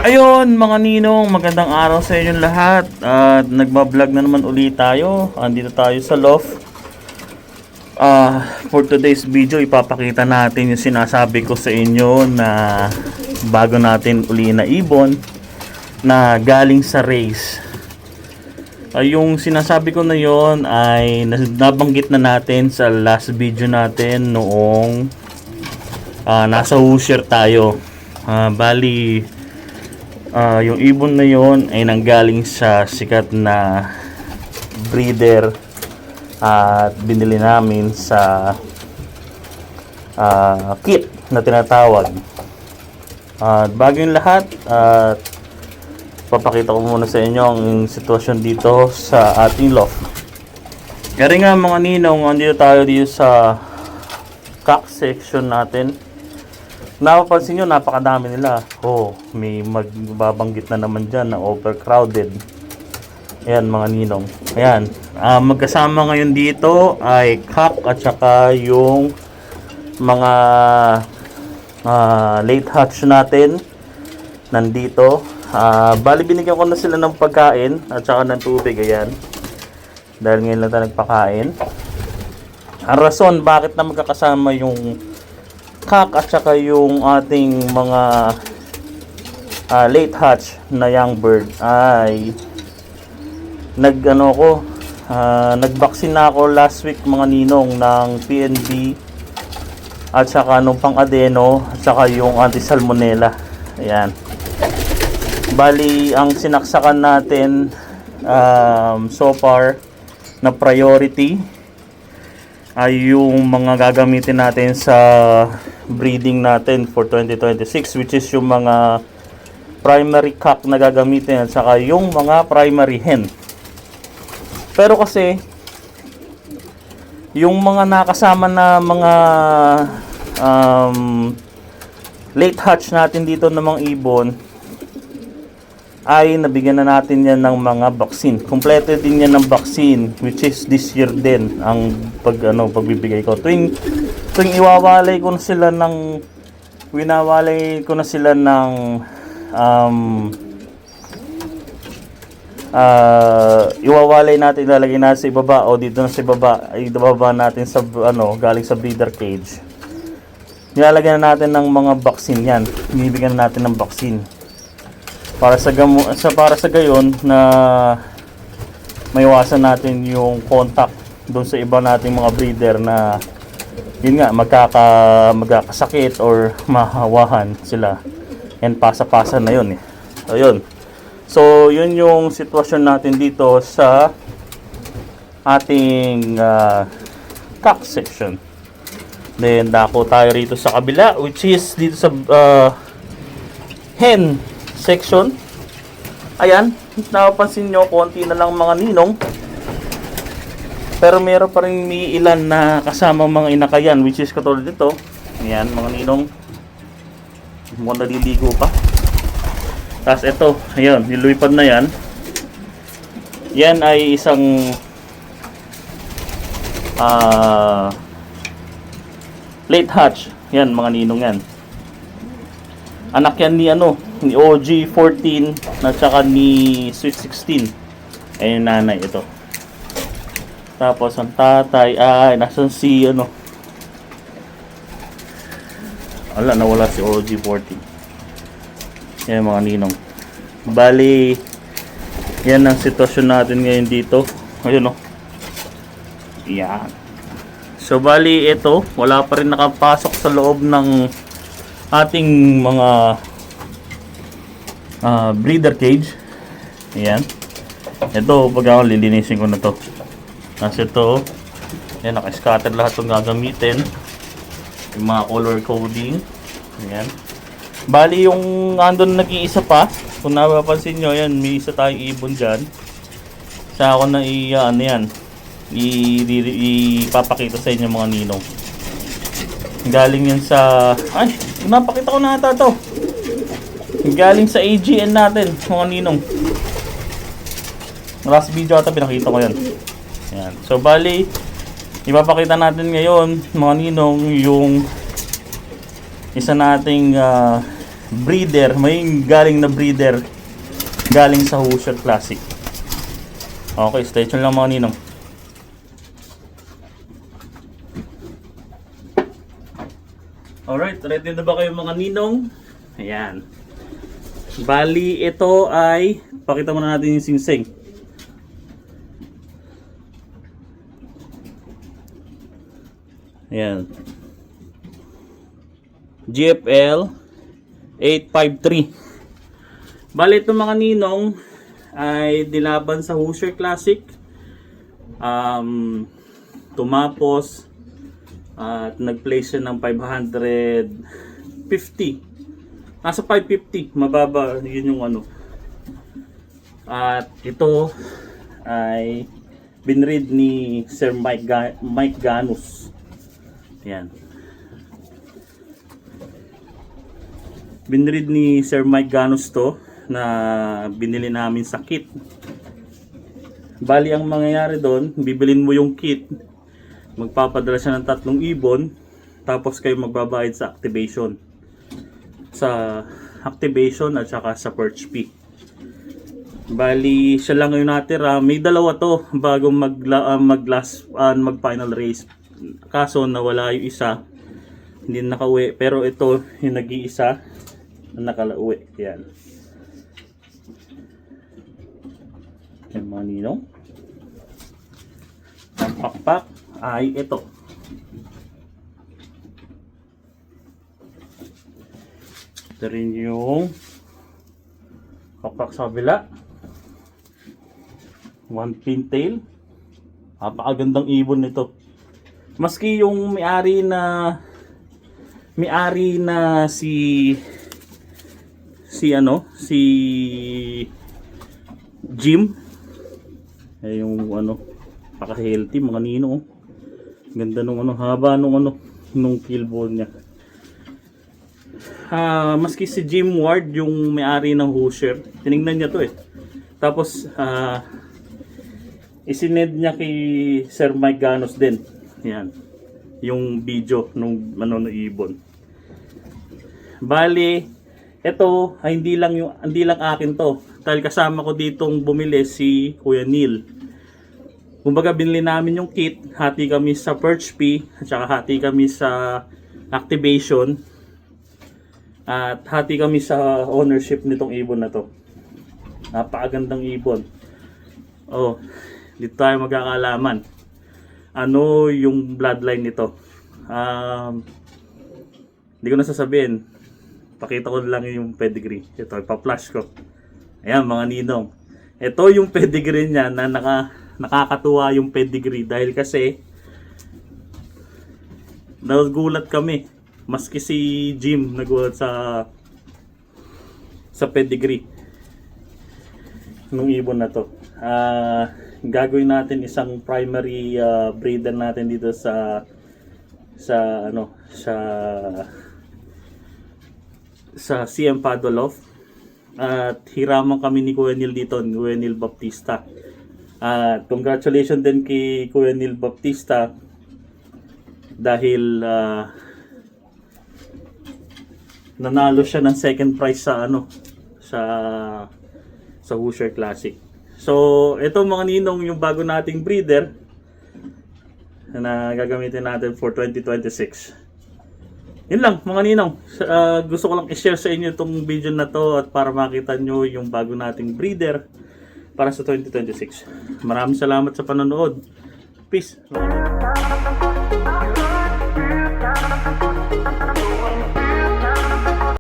Ayun mga ninong, magandang araw sa inyong lahat. At nagbablog na naman ulit tayo. Andito tayo sa loft. For today's video, ipapakita natin yung sinasabi ko sa inyo na bago natin uli na ibon na galing sa race. Yung sinasabi ko na yon ay nabanggit na natin sa last video natin noong nasa Hoosier tayo. Bali, yung ibon na yon ay nanggaling sa sikat na breeder at binili namin sa kit na tinatawag. Bago yung lahat, papakita ko muna sa inyo ang sitwasyon dito sa ating loft. Kaya nga mga ninong, andito tayo dito sa cock section natin. Napapansin nyo, napakadami nila. May magbabanggit na naman dyan na overcrowded. Ayan mga ninong. Ayan. Magkasama ngayon dito ay cock at saka yung mga late hatch natin nandito. Bali binigyan ko na sila ng pagkain at saka ng tubig. Ayan. Dahil ngayon lang tayo nagpakain. Ang rason bakit na magkakasama yung cock at saka yung ating mga late hatch na young bird ay nag-vaccine na ako last week mga ninong ng PNB at saka nung pang adeno at saka yung anti-salmonella. Ayan. Bali ang sinaksakan natin so far na priority ay yung mga gagamitin natin sa breeding natin for 2026, which is yung mga primary cock na gagamitin at saka yung mga primary hen. Pero kasi yung mga nakasama na mga late hatch natin dito ng mga ibon ay nabigyan na natin yan ng mga vaccine. Kompleto din yan ng vaccine, which is this year din ang pagbibigay ko. Tuwing iwawalay ko na sila ng iwawalay natin, ilalagay natin sa ibaba o dito na sa ibaba, ibaba natin sa galing sa breeder cage. Nilalagyan na natin ng mga vaccine yan. Binibigyan na natin ng vaccine. Para sa gayon na maiwasan natin yung contact doon sa iba nating mga breeder na yun nga magkakasakit or mahawahan sila, and pasa-pasa na yun Ayun. So yun yung sitwasyon natin dito sa ating cock section. Then dako tayo rito sa kabila, which is dito sa hen section. Ayan, napapansin nyo, konti na lang mga ninong. Pero meron pa rin may ilan na kasama mga inakayan, which is katulad nito. Ayan, mga ninong. Mukhang naliligo pa. Tapos ito, ayan, nilupad na yan. Yan ay isang late hatch. Yan, mga ninong yan. Anak yan ni OG14 at saka ni Sweet 16. Ayun nanay ito. Tapos ang tatay ay nasan si nawala si OG14. Yan mga ninong. Bali yan ang sitwasyon natin ngayon dito. Ayun Yan. So bali ito, wala pa rin nakapasok sa loob ng ating mga breeder cage. Ayan. Ito, pag ako lilinisin ko na to. Kasi ito, ayan, naka-scatter lahat itong gagamitin. Yung mga color coding. Ayan. Bali yung andun nag-iisa pa, kung napapansin nyo, ayan, may isa tayong ibon dyan. Sa ako na ipapakita sa inyo mga ninong. Galing yan sa napakita ko na ata to. Galing sa AGN natin mga ninong. Last video ata pinakita ko yan. Ayan. So bali ipapakita natin ngayon mga ninong yung isa nating breeder, may galing na breeder galing sa Hoosier Classic. Okay, stay tuned lang mga ninong. Alright, ready na ba kayo mga ninong? Ayan. Bali, ito ay, pakita muna natin yung singsing. Ayan. GFL 853. Bali, ito mga ninong ay dilaban sa Hoosier Classic. Tumapos at nag-place siya ng 550. Nasa 550, mababa, yun yung ano. At ito ay binread ni Sir Mike Ganus. Yan. Binread ni Sir Mike Ganus to na binili namin sa kit. Bali, ang mangyayari doon, bibilin mo yung kit, magpapadala siya ng 3 ibon, tapos kayo magbabayad sa activation. Sa activation at saka sa perch fee. Bali, siya lang yung natira. May dalawa to bago mag-final race. Kaso nawala yung isa, hindi nakauwi. Pero ito yung nag-iisa na nakauwi. Yan. Yan mga ninong. Ang pakpak ay ito. Ito rin yung pakpak sa kabila. 1 pintail. Napakagandang ibon nito. Maski yung may-ari na si Jim. Ay yung paka-healthy mga nino. Ganda nung haba nung killbone niya. Maski si Jim Ward, yung may-ari ng Hoosier, tinignan niya to eh. Tapos isinend niya kay Sir Mike Ganus din. Yan. Yung video nung ibon. Bali, ito ay hindi lang akin to. Dahil kasama ko ditong bumili si Kuya Neil. Kumbaga binili namin yung kit, hati kami sa perch fee, at saka hati kami sa activation, at hati kami sa ownership nitong ibon na to. Napakagandang ibon. Oh, dito tayo magkakalaman. Ano yung bloodline nito? Hindi ko na sasabihin. Pakita ko lang yung pedigree. Ito, ipa-flash ko. Ayan mga ninong. Ito yung pedigree niya na nakakatuwa yung pedigree dahil kasi nagulat kami. Maski si Jim nagulat sa pedigree nung ibon na to. Gagawin natin isang primary breeder natin dito sa CM Padoloff. At hiraman kami ni Kuya Neil dito, Kuya Neil Baptista. Congratulations din kay Kuya Neil Baptista dahil nanalo siya ng second prize sa Hoosier Classic. So, ito mga ninong yung bago nating breeder na gagamitin natin for 2026. Yun lang mga ninong. Gusto ko lang i-share sa inyo itong video na to at para makita nyo yung bago nating breeder para sa 2026. Maraming salamat sa panonood. Peace.